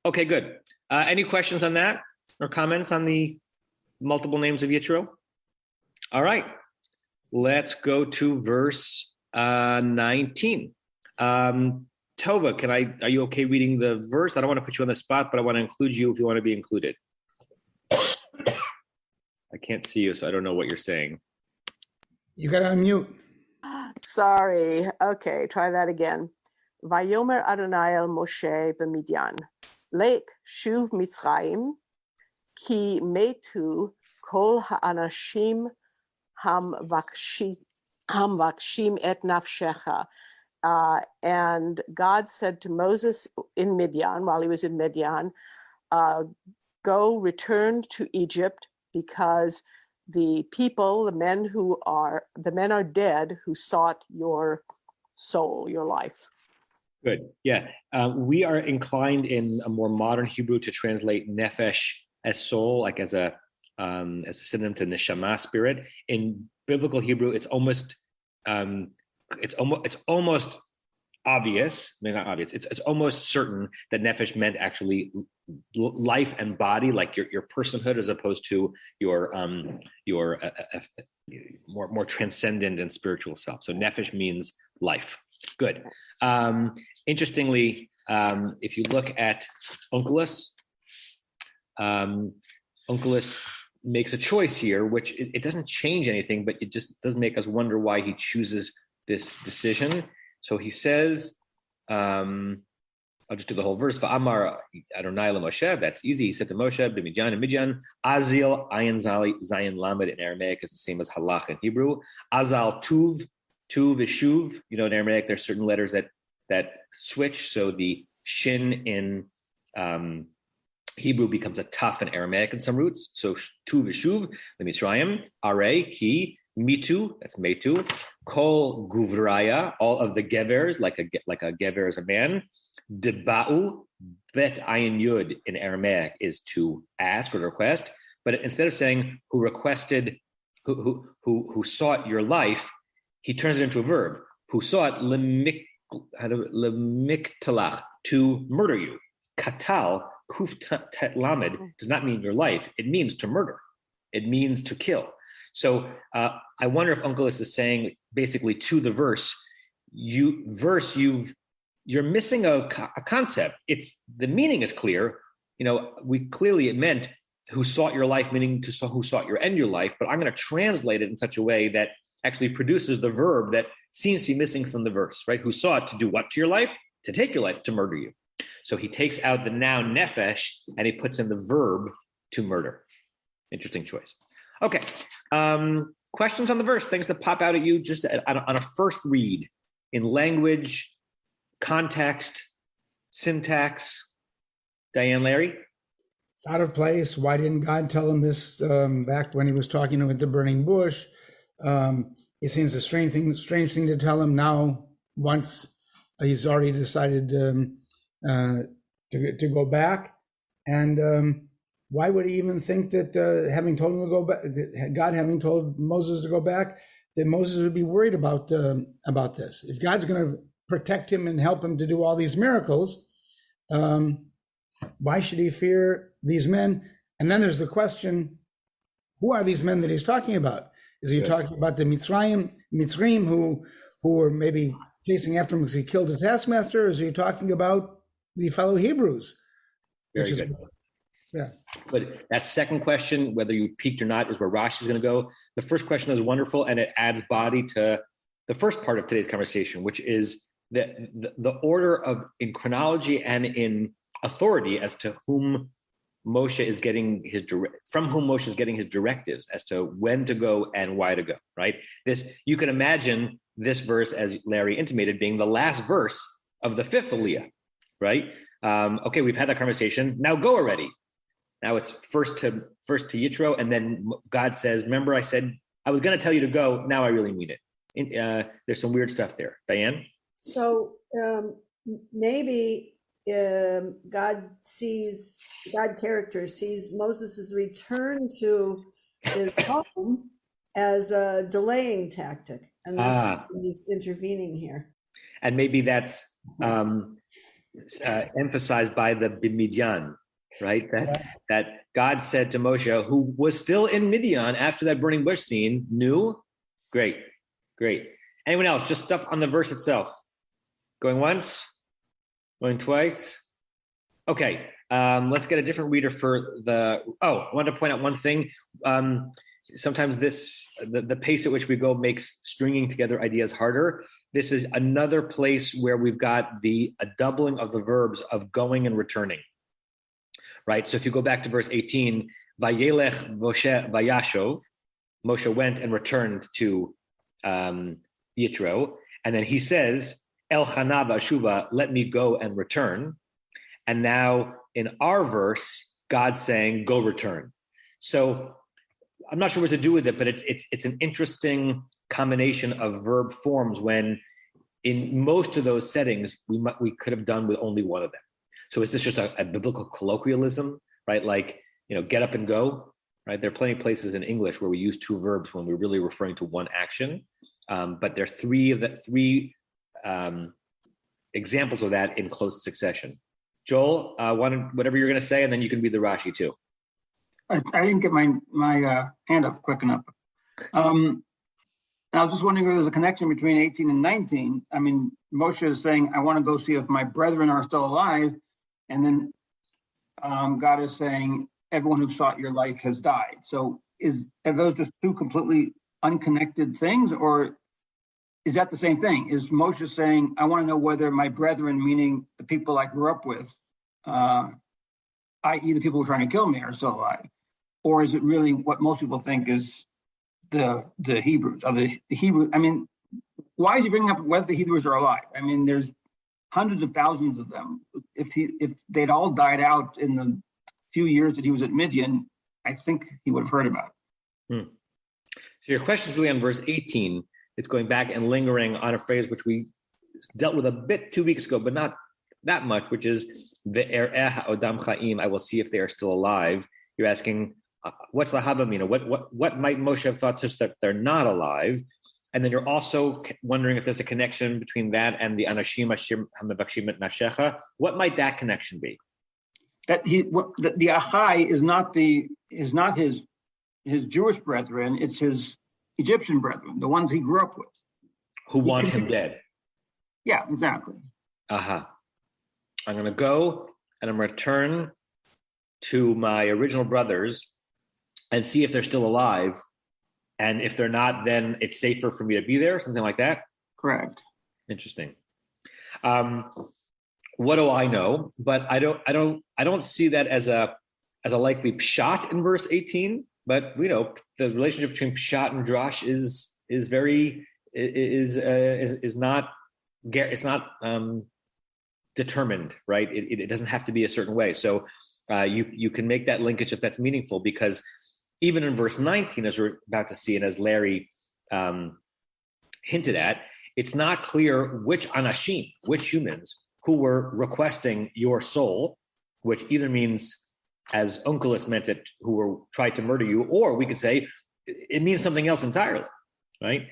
Okay, good. Any questions on that or comments on the multiple names of Yitro? All right, let's go to verse 19. Tova, are you okay reading the verse? I don't want to put you on the spot, but I want to include you if you want to be included. I can't see you, so I don't know what you're saying. You got to unmute. Sorry. Okay, try that again. Vayomer Adonai el Moshe b'Midyan. Lek shuv Mitzrayim ki metu kol ha'anashim hamvakshim et nafshecha. And God said to Moses in Midian, while he was in Midian, go, return to Egypt, because the people, the men are dead who sought your soul, your life. Good. Yeah. We are inclined in a more modern Hebrew to translate nefesh as soul, like as a synonym to neshama, spirit. In biblical Hebrew, it's almost obvious, maybe not obvious, it's almost certain that nefesh meant actually life and body, like your personhood, as opposed to your more transcendent and spiritual self. So nefesh means life. Good. Interestingly, if you look at Onkelos, Onkelos makes a choice here, which it doesn't change anything, but it just does make us wonder why he chooses this decision. So he says, I'll just do the whole verse. Va'amar Adonai Moshe. That's easy. He said to Moshe, b'Midyan and Midian, Azil Ayin Zali Zayin Lamed in Aramaic is the same as Halach in Hebrew. Azal Tuv is Shuv. You know, in Aramaic there's certain letters that switch. So the shin in Hebrew becomes a taf in Aramaic in some roots. So Tuv is Shuv. The Mitzrayim Are Ki Mitu. That's Metu. Kol Guvraya. All of the gevers, like a gever is a man. Deba'u bet ayin yud in Aramaic is to ask or request, but instead of saying who requested, who sought your life, he turns it into a verb. Who sought lemiktalach, to murder you. Katal kuf tet lamed does not mean your life; it means to murder. It means to kill. So I wonder if Onkelos is saying basically to the verse, you're missing a concept. It's the meaning is clear. You know, it meant who sought your life, meaning who sought your end your life, but I'm going to translate it in such a way that actually produces the verb that seems to be missing from the verse, right? Who sought to do what to your life? To take your life, to murder you. So he takes out the noun nefesh and he puts in the verb to murder. Interesting choice. Okay. Questions on the verse, things that pop out at you just on a first read in language, context, syntax. Diane, Larry? It's out of place. Why didn't God tell him this back when he was talking to him at the burning bush? It seems a strange thing to tell him now once he's already decided to go back. And why would he even think that having told him to go back, God having told Moses to go back, that Moses would be worried about this? If God's going to protect him and help him to do all these miracles, why should he fear these men? And then there's the question, who are these men that he's talking about? Is he talking about the Mitzrayim who were maybe chasing after him because he killed a taskmaster? Or is he talking about the fellow Hebrews? Very good. Yeah. But that second question, whether you peaked or not, is where Rashi is going to go. The first question is wonderful, and it adds body to the first part of today's conversation, which is the order of in chronology and in authority as to whom Moshe is getting from whom Moshe is getting his directives as to when to go and why to go, right? You can imagine this verse, as Larry intimated, being the last verse of the fifth Aliyah, right? Okay, we've had that conversation. Now go already. Now it's first to Yitro, and then God says, remember I said I was going to tell you to go. Now I really mean it. There's some weird stuff there. Diane? So maybe God character sees Moses' return to his home as a delaying tactic, and that's why he's intervening here. And maybe that's emphasized by the Bimidyan, right? That God said to Moshe, who was still in Midian after that burning bush scene, knew. Great. Anyone else? Just stuff on the verse itself. Going once, going twice. Okay, let's get a different reader for I wanted to point out one thing. Sometimes the pace at which we go makes stringing together ideas harder. This is another place where we've got a doubling of the verbs of going and returning, right? So if you go back to verse 18, Vayelech Moshe Vayashov, Moshe went and returned to Yitro, and then he says, El Chana Vashuva, let me go and return. And now in our verse, God's saying, go return. So I'm not sure what to do with it, but it's an interesting combination of verb forms when in most of those settings, we could have done with only one of them. So is this just a biblical colloquialism, right? Like, get up and go, right? There are plenty of places in English where we use two verbs when we're really referring to one action. But there are three examples of that in close succession. Joel, whatever you're going to say, and then you can be the Rashi too. I didn't get my hand up quick enough. I was just wondering if there's a connection between 18 and 19. I mean, Moshe is saying, I want to go see if my brethren are still alive. And then God is saying, everyone who sought your life has died. So are those just two completely unconnected things, or is that the same thing? Is Moshe saying, I want to know whether my brethren, meaning the people I grew up with, i.e. the people who are trying to kill me, are still alive? Or is it really what most people think is the Hebrews, of the Hebrews? I mean, why is he bringing up whether the Hebrews are alive? I mean, there's hundreds of thousands of them. If they'd all died out in the few years that he was at Midian, I think he would have heard about it. So your question is really on verse 18. It's going back and lingering on a phrase which we dealt with a bit 2 weeks ago, but not that much, which is ve'ereh ha'odam cha'im. I will see if they are still alive. You're asking, what's the havamina? What might Moshe have thought just that they're not alive? And then you're also wondering if there's a connection between that and the anashim hamevakshim et nafshecha. What might that connection be? That the Ahai is not his Jewish brethren, it's his Egyptian brethren, the ones he grew up with. Who want him dead. Yeah, exactly. I'm going to go and I'm going to return to my original brothers and see if they're still alive. And if they're not, then it's safer for me to be there, something like that. Correct. Interesting. What do I know? But I don't see that as a likely pshat in verse 18. But we know the relationship between pshat and drash is not determined, right? It doesn't have to be a certain way. So you can make that linkage if that's meaningful, because even in verse 19, as we're about to see, and as Larry hinted at, it's not clear which anashim, which humans, who were requesting your soul, which either means, as Onkelos meant it, who were tried to murder you, or we could say it means something else entirely, right?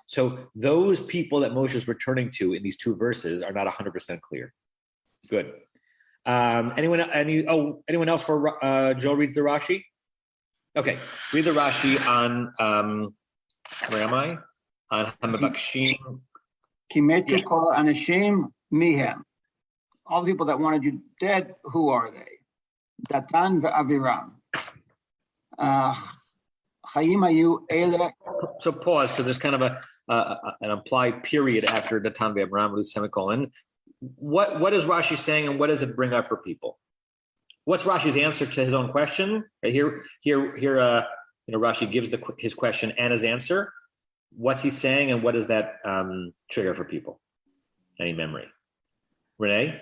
So those people that Moshe is returning to in these two verses are not 100% clear. Good. Anyone else for Joe reads the Rashi? Okay, read the Rashi on, where am I? On Hamabakshim. Kimetu kol anashim mihem. All the people that wanted you dead, who are they? Datan ve'aviram. Chayim hayu ele. So pause, because there's kind of an implied period after Datan ve'aviram with a semicolon. What is Rashi saying, and what does it bring up for people? What's Rashi's answer to his own question? Here, Rashi gives his question and his answer. What's he saying, and what does that trigger for people? Any memory? Renee?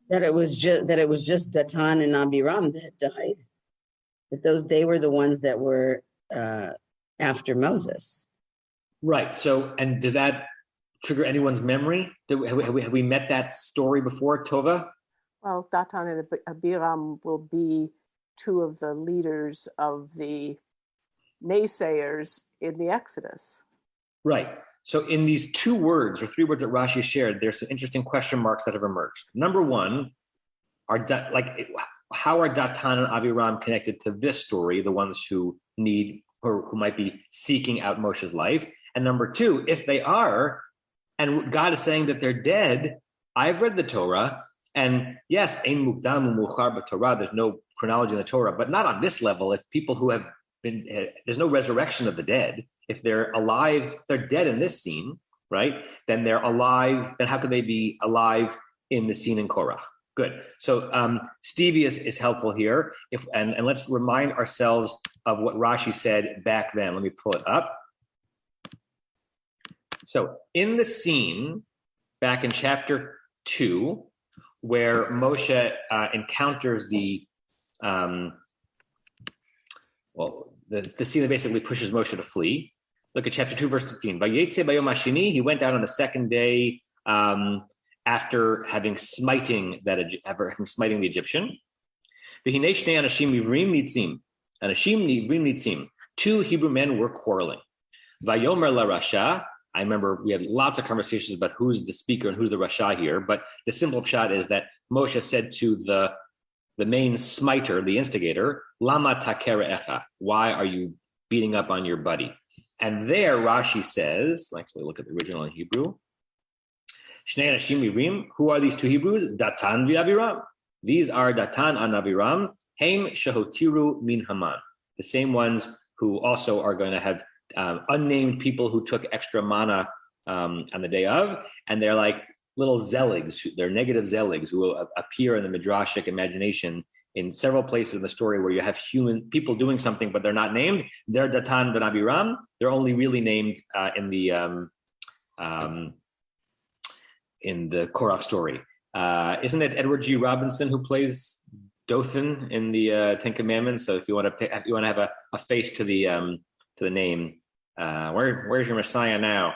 That it was just Datan and Abiram that died. That they were the ones that were after Moses. Right. So, and does that trigger anyone's memory? Have we met that story before, Tova? Well, Datan and Abiram will be two of the leaders of the naysayers in the Exodus. Right. So in these two words or three words that Rashi shared, there's some interesting question marks that have emerged. Number one, how are Datan and Abiram connected to this story, the ones who need or who might be seeking out Moshe's life? And number two, if they are, and God is saying that they're dead, I've read the Torah, and yes, ein mukdam u'muchar b'Torah, there's no chronology in the Torah, but not on this level. If people who have been, there's no resurrection of the dead. If they're alive, if they're dead in this scene, right? Then they're alive. Then how could they be alive in the scene in Korach? Good. So Stevie is helpful here. And let's remind ourselves of what Rashi said back then. Let me pull it up. So in the scene back in chapter 2, where Moshe encounters the scene that basically pushes Moshe to flee. Look at chapter 2, verse 15. Vayetze bayom hashini, he went out on the second day after having smiting the Egyptian. V'hinei shnei anashim ivrim nitzim. Two Hebrew men were quarreling. Vayomer la Rasha. I remember we had lots of conversations about who's the speaker and who's the Rasha here, but the simple pshat is that Moshe said to the main smiter, the instigator, Lama takera echa, why are you beating up on your buddy? And there Rashi says, actually look at the original in Hebrew, Shnei anashim ivrim, who are these two Hebrews? Datan v'Abiram. These are Datan and Abiram, Haim shehotiru min Haman, the same ones who also are going to have unnamed people who took extra manna on the day of, and they're like little zeligs, they're negative zeligs who will appear in the midrashic imagination in several places in the story where you have human people doing something, but they're not named. They're Datan ben Abiram. They're only really named in the Korach story. Isn't it Edward G. Robinson who plays Dothan in the Ten Commandments? So if you want to have a face to the name, where's your Messiah now?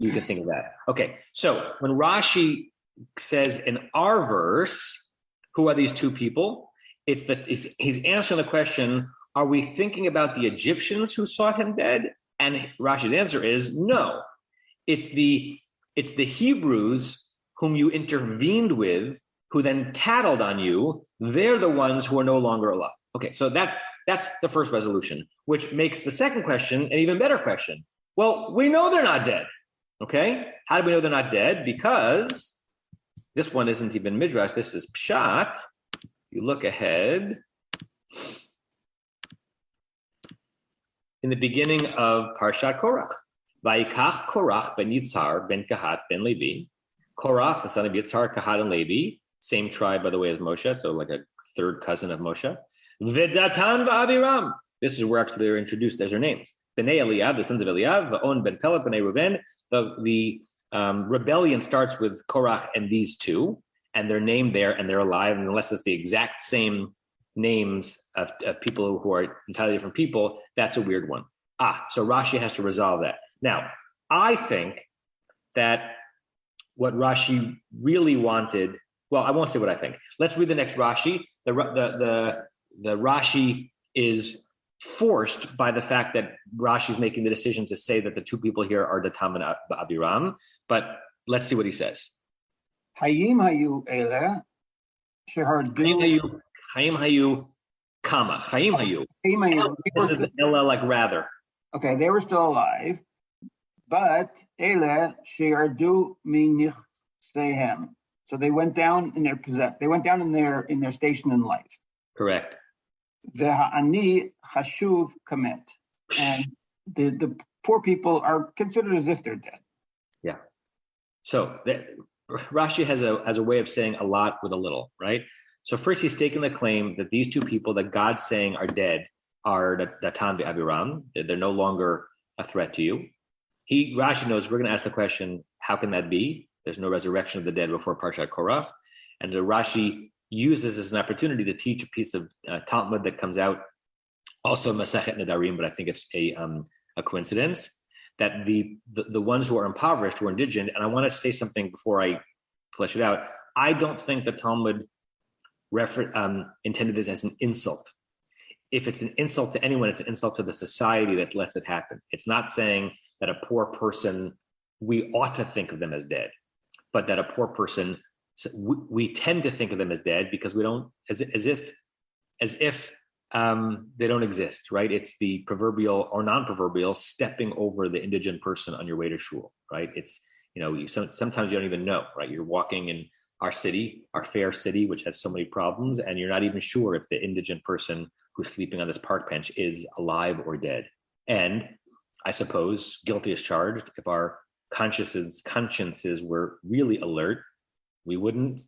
You can think of that. Okay, so when Rashi says in our verse, who are these two people? He's answering the question, are we thinking about the Egyptians who sought him dead? And Rashi's answer is no. It's the Hebrews whom you intervened with, who then tattled on you. They're the ones who are no longer alive. Okay, so that's the first resolution, which makes the second question an even better question. Well, we know they're not dead. Okay, how do we know they're not dead? Because this one isn't even midrash. This is pshat. you look ahead, in the beginning of Parshat Korach, Vayikach Korach ben Yitzhar ben Kahat ben Levi. Korach, the son of Yitzhar, Kahat, and Levi, same tribe, by the way, as Moshe, so like a third cousin of Moshe. V'Datan v'Aviram. This is where actually they're introduced as their names. Bnei Eliav, the sons of Eliav, Va'on ben Pelet, Bnei Reuven. The rebellion starts with Korach and these two, and they're named there, and they're alive, and unless it's the exact same names of people who are entirely different people, that's a weird one. So Rashi has to resolve that. Now, I think that what Rashi really wanted, well, I won't say what I think. Let's read the next Rashi. The Rashi is forced by the fact that Rashi is making the decision to say that the two people here are Datam and Abiram. But let's see what he says. Hayim hayu ele shehardu. Hayim hayu, comma. Hayim hayu. This is the ella, like rather. Okay, they were still alive, but ele shehardu minichsehem. So they went down in their station in life. Correct. V'ha'ani hashuv kamet, and the poor people are considered as if they're dead. Yeah. So Rashi has a way of saying a lot with a little, right? So first he's taking the claim that these two people that God's saying are dead are Datan v'Abiram. They're no longer a threat to you. Rashi knows we're going to ask the question, how can that be? There's no resurrection of the dead before Parshat Korach. And Rashi uses this as an opportunity to teach a piece of Talmud that comes out also Masechet Nedarim, but I think it's a coincidence, that the ones who are impoverished, who are indigent, and I want to say something before I flesh it out. I don't think the Talmud intended this as an insult. If it's an insult to anyone, it's an insult to the society that lets it happen. It's not saying that a poor person, we ought to think of them as dead, but that a poor person, we tend to think of them as dead because we don't, as if they don't exist, right? It's the proverbial or non-proverbial stepping over the indigent person on your way to shul, right? It's, sometimes you don't even know, right? You're walking in our city, our fair city, which has so many problems, and you're not even sure if the indigent person who's sleeping on this park bench is alive or dead. And I suppose guilty as charged. If our consciences were really alert, we wouldn't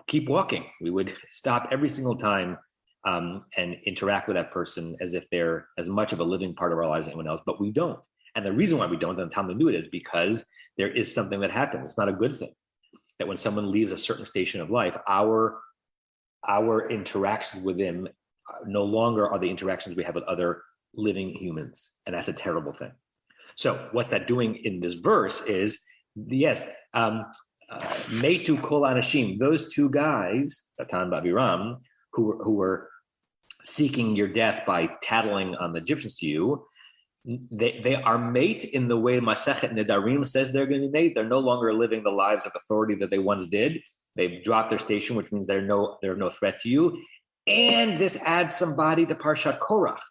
keep walking. We would stop every single time and interact with that person as if they're as much of a living part of our lives as anyone else, but we don't. And the reason why we don't, and the Talmud knew it, is because there is something that happens. It's not a good thing. That when someone leaves a certain station of life, our interactions with them no longer are the interactions we have with other living humans. And that's a terrible thing. So what's that doing in this verse is, yes, Metu Kol Anashim, those two guys, Datan v'Abiram, who were seeking your death by tattling on the Egyptians to you, they are mate in the way Masechet Nedarim says they're going to be mate. They're no longer living the lives of authority that they once did. They've dropped their station, which means they're no threat to you. And this adds some body to Parshat Korach,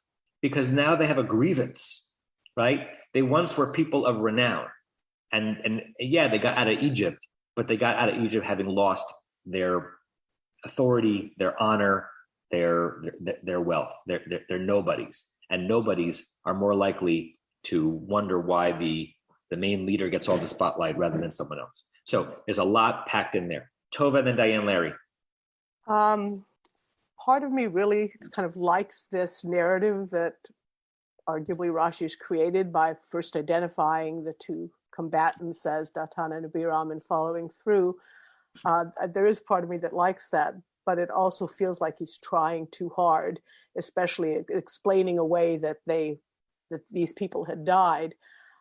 because now they have a grievance, right? They once were people of renown. And yeah, they got out of Egypt, but they got out of Egypt having lost their authority, their honor, their wealth. They're nobodies. And nobodies are more likely to wonder why the main leader gets all the spotlight rather than someone else. So there's a lot packed in there. Tova, then Diane, Larry. Part of me really kind of likes this narrative that arguably Rashi's created by first identifying the two combatants as Datan and Abiram and following through. There is part of me that likes that, but it also feels like he's trying too hard, especially explaining away that these people had died.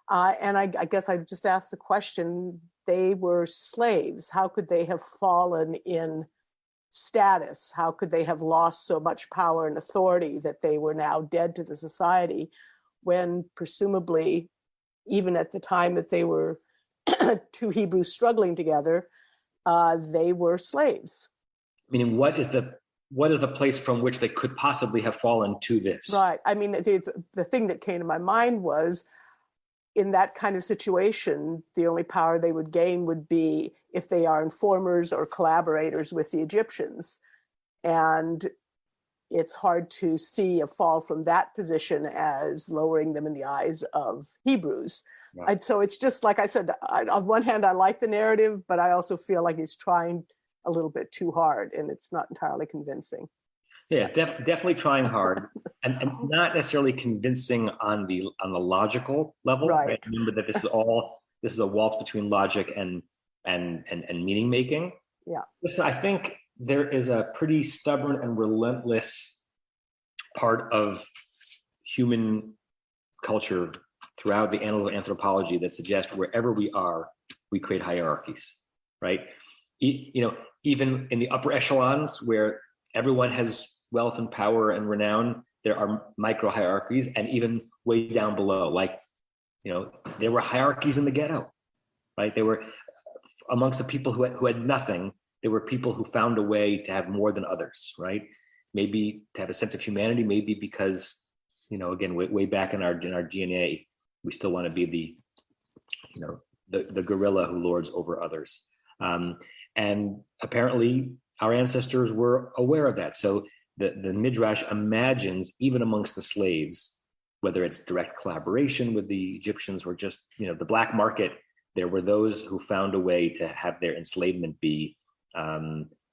And I guess I just asked the question, they were slaves. How could they have fallen in status? How could they have lost so much power and authority that they were now dead to the society when presumably, even at the time that they were two Hebrews struggling together, they were slaves? Meaning, what is the place from which they could possibly have fallen to this? Right. I mean, the thing that came to my mind was, in that kind of situation, the only power they would gain would be if they are informers or collaborators with the Egyptians. And it's hard to see a fall from that position as lowering them in the eyes of Hebrews. Right. And so it's just, like I said, on one hand, I like the narrative, but I also feel like he's trying a little bit too hard, and it's not entirely convincing. Yeah, definitely trying hard, and not necessarily convincing on the logical level. Right. Remember that this is a waltz between logic and meaning making. Yeah. Listen, I think there is a pretty stubborn and relentless part of human culture throughout the annals of anthropology that suggests wherever we are, we create hierarchies, right? Even in the upper echelons where everyone has wealth and power and renown, there are micro hierarchies, and even way down below, like, there were hierarchies in the ghetto, right? They were amongst the people who had nothing. There were people who found a way to have more than others, right? Maybe to have a sense of humanity, maybe because, again, way back in our DNA, we still want to be the gorilla who lords over others. And apparently our ancestors were aware of that. So the Midrash imagines, even amongst the slaves, whether it's direct collaboration with the Egyptians or just, the black market, there were those who found a way to have their enslavement be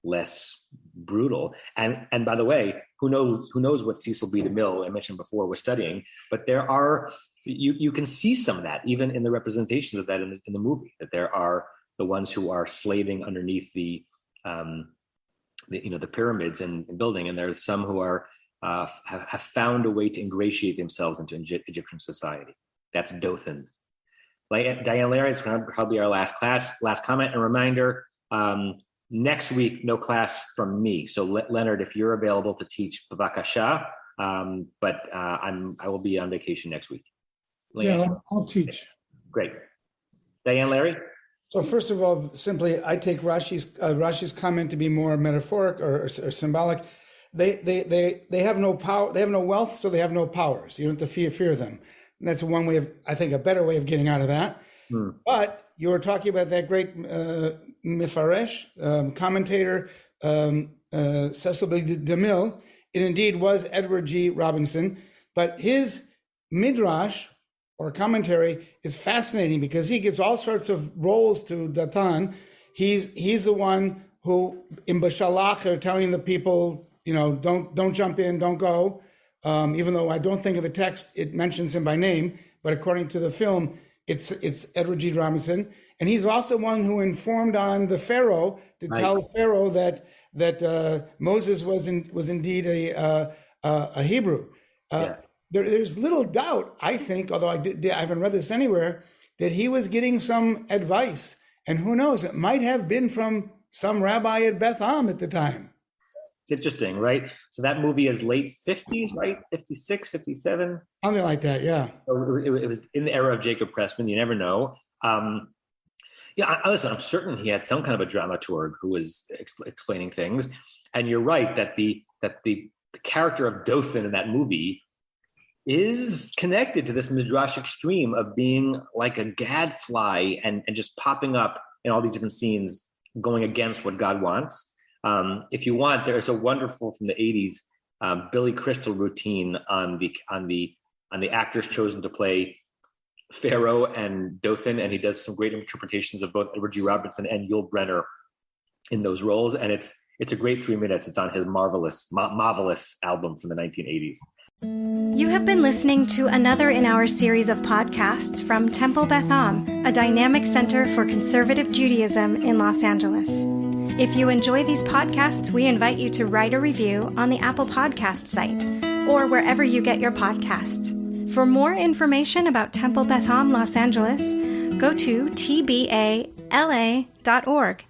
less brutal. And by the way, who knows what Cecil B. DeMille, I mentioned before, was studying, but there are, you can see some of that even in the representations of that in the movie, that there are the ones who are slaving underneath the pyramids and building, and there's some who are have found a way to ingratiate themselves into Egyptian society. That's Dothan. Diane Larry, it's probably our last comment and reminder. Next week, no class from me. So Leonard, if you're available to teach Bavakasha, but I will be on vacation next week. Yeah, I'll teach. Great. Diane Larry? So first of all, simply, I take Rashi's comment to be more metaphoric or symbolic. They have no power. They have no wealth, so they have no powers. You don't have to fear them. And that's one way of, I think, a better way of getting out of that. But you were talking about that great Mifaresh commentator, Cecil B. DeMille. It indeed was Edward G. Robinson, but his midrash or commentary is fascinating because he gives all sorts of roles to Datan. He's the one who in Bashalach are telling the people, don't jump in, don't go. Even though I don't think of the text, it mentions him by name, but according to the film, it's Edward G. Robinson, and he's also one who informed on the Pharaoh to tell Pharaoh that Moses was indeed a Hebrew. There's little doubt, I think, although I haven't read this anywhere, that he was getting some advice, and who knows, it might have been from some rabbi at Beth Am at the time. It's interesting, right? So that movie is late 50s, right? 56, 57? Something like that, yeah. So it was in the era of Jacob Pressman. You never know. Listen, I'm certain he had some kind of a dramaturg who was explaining things. And you're right that the character of Dothan in that movie is connected to this midrashic stream of being like a gadfly and just popping up in all these different scenes, going against what God wants. If you want, there's a wonderful from the 80s Billy Crystal routine on the actors chosen to play Pharaoh and Dothan, and he does some great interpretations of both Edward G. Robinson and Yul Brynner in those roles, and it's a great 3 minutes. It's on his marvelous album from the 1980s. You have been listening to another in our series of podcasts from Temple Beth Am, a dynamic center for conservative Judaism in Los Angeles. If you enjoy these podcasts, we invite you to write a review on the Apple Podcast site or wherever you get your podcasts. For more information about Temple Beth Am Los Angeles, go to tbala.org.